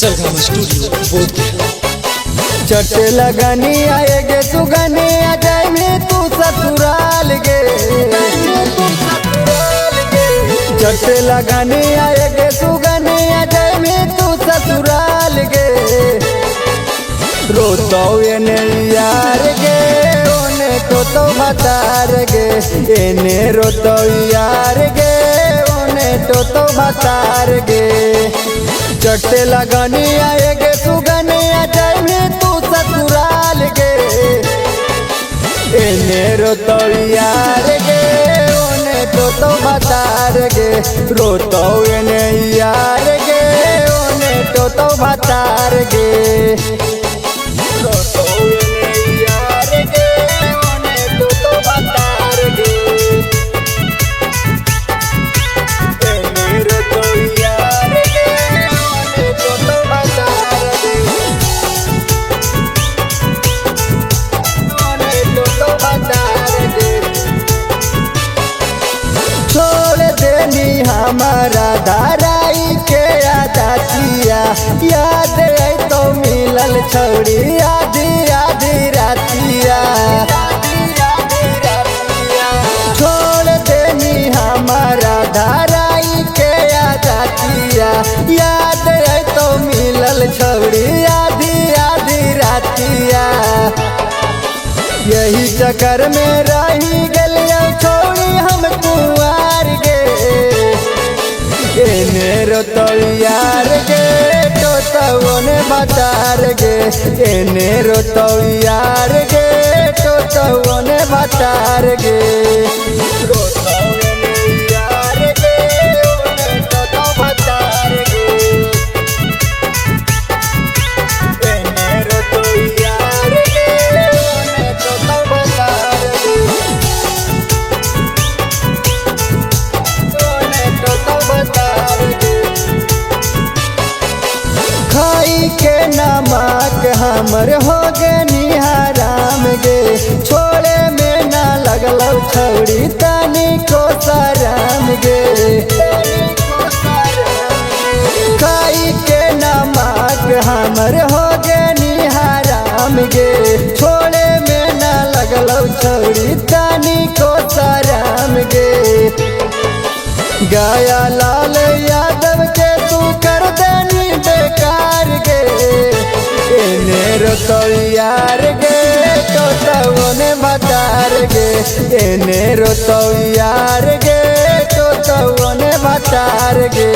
सरगम studio Bodhgaya. चटे लगनी आएगे सुगनी आ जाए में तू ससुराल गे। चटे लगनी आएगे सुगनी आ जाए में तू ससुराल गे। रोतो एने यार गे ओने तो भतार गे। एने रोतो यार गे ओने तो भतार गे। चटे लगनी आएगे सुगनी आ जाए में तू ससुराल गे। एने रोतो यार गे ओने तो भतार गे। रोतो एने यार गे ओने तो भतार गे। रोतो एने यार गे ओने तो भतार गे। एने रोतो यार गे ओने तो भतार गे। छोड़ देनी हमारा धाराई के आदातिया। याद आई तो मिलल छौड़ी आधी आधी रातिया। छोड़ देनी हमारा धाराई के आदातिया। याद आई तो मिलल छौड़ी आधी आधी रातिया। यही चक्कर में रही गलिया छोड़ी हम कुंवार गे। एने रोतो यार गे तो ने भतार गे। एने रोतो यार गे तो ने भतार गे। रोतो एने यार गे ओने तो भतार गे। एने रोतो यार गे ओने तो भतार गे। ओने तो भतार गे। खाई के नमक हमर हो गे निहाराम गे। छोड़े में ना लगलो छौड़ी तनी को सराम गे। खाई के नमक हमर हो गे निहाराम गे। छोड़े में ना लगलो छौड़ी तनी को सराम गे। गाया लाल यादव के तू कर देनी बेकार गे। एने रोतो यार गे तो ने भतार गे। एने रोतो यार गे तो ने भतार गे।